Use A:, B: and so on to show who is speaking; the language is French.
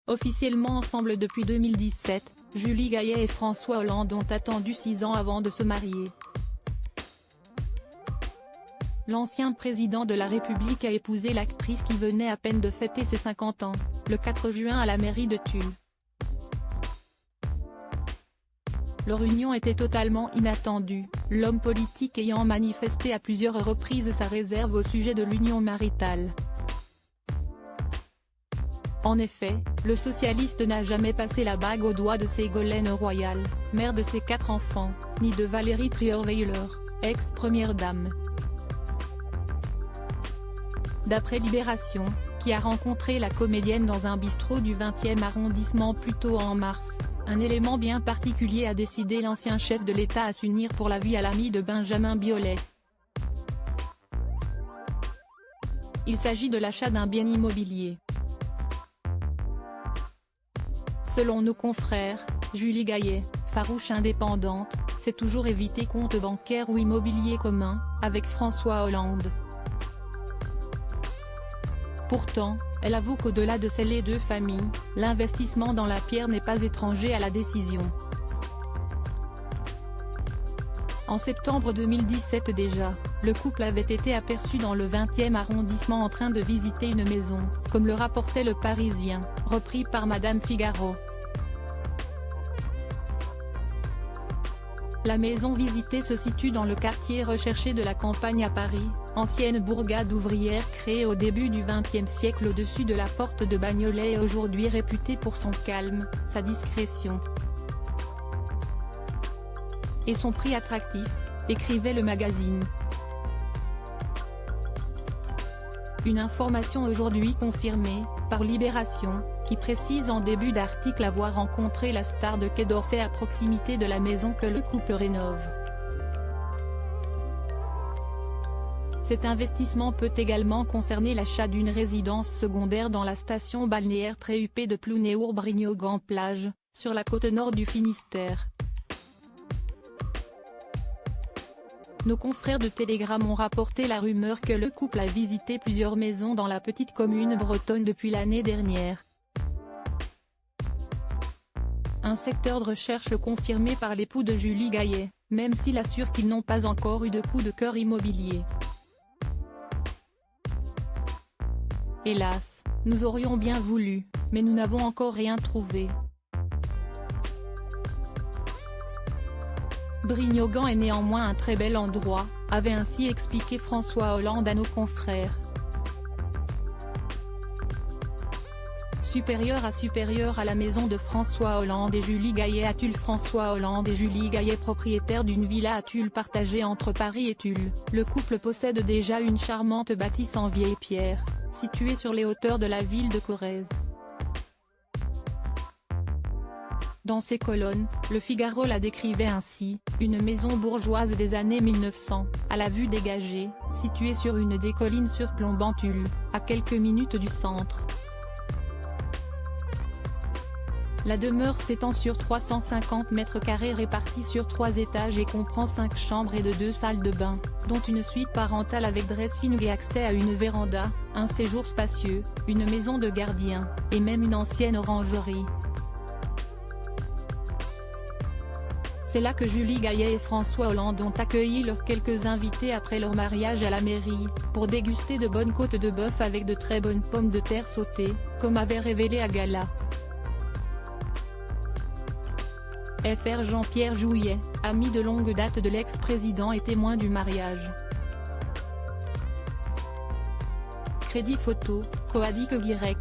A: Officiellement ensemble depuis 2017, Julie Gaillet et François Hollande ont attendu 6 ans avant de se marier. L'ancien président de la République a épousé l'actrice qui venait à peine de fêter ses 50 ans, le 4 juin à la mairie de Tulle. Leur union était totalement inattendue, l'homme politique ayant manifesté à plusieurs reprises sa réserve au sujet de l'union maritale. En effet, le socialiste n'a jamais passé la bague au doigt de Ségolène Royal, mère de ses 4 enfants, ni de Valérie Trierweiler, ex-première dame. D'après Libération, qui a rencontré la comédienne dans un bistrot du 20e arrondissement plus tôt en mars, un élément bien particulier a décidé l'ancien chef de l'État à s'unir pour la vie à l'ami de Benjamin Biolay. Il s'agit de l'achat d'un bien immobilier. Selon nos confrères, Julie Gaillet, farouche indépendante, s'est toujours évité compte bancaire ou immobilier commun, avec François Hollande. Pourtant, elle avoue qu'au-delà de ces deux familles, l'investissement dans la pierre n'est pas étranger à la décision. En septembre 2017 déjà, le couple avait été aperçu dans le 20e arrondissement en train de visiter une maison, comme le rapportait Le Parisien, repris par Madame Figaro. La maison visitée se situe dans le quartier recherché de la Campagne à Paris, ancienne bourgade ouvrière créée au début du XXe siècle au-dessus de la porte de Bagnolet et aujourd'hui réputée pour son calme, sa discrétion et son prix attractif, écrivait le magazine. Une information aujourd'hui confirmée, par Libération, qui précise en début d'article avoir rencontré la star de Quai d'Orsay à proximité de la maison que le couple rénove. Cet investissement peut également concerner l'achat d'une résidence secondaire dans la station balnéaire très huppée de Plounéour-Brignogan-Plage, sur la côte nord du Finistère. Nos confrères de Télégramme ont rapporté la rumeur que le couple a visité plusieurs maisons dans la petite commune bretonne depuis l'année dernière. Un secteur de recherche confirmé par l'époux de Julie Gaillet, même s'il assure qu'ils n'ont pas encore eu de coup de cœur immobilier. Hélas, nous aurions bien voulu, mais nous n'avons encore rien trouvé. Brignogan est néanmoins un très bel endroit, avait ainsi expliqué François Hollande à nos confrères. Supérieur à la maison de François Hollande et Julie Gaillet à Tulle. François Hollande et Julie Gaillet, propriétaires d'une villa à Tulle partagée entre Paris et Tulle, le couple possède déjà une charmante bâtisse en vieille pierre, située sur les hauteurs de la ville de Corrèze. Dans ses colonnes, Le Figaro la décrivait ainsi, une maison bourgeoise des années 1900, à la vue dégagée, située sur une des collines surplombant Tulle, à quelques minutes du centre. La demeure s'étend sur 350 mètres carrés répartis sur 3 étages et comprend 5 chambres et 2 salles de bain, dont une suite parentale avec dressing et accès à une véranda, un séjour spacieux, une maison de gardien, et même une ancienne orangerie. C'est là que Julie Gaillet et François Hollande ont accueilli leurs quelques invités après leur mariage à la mairie, pour déguster de bonnes côtes de bœuf avec de très bonnes pommes de terre sautées, comme avait révélé à Gala. Fr Jean-Pierre Jouyet, ami de longue date de l'ex-président et témoin du mariage. Crédit photo, Coadic Y.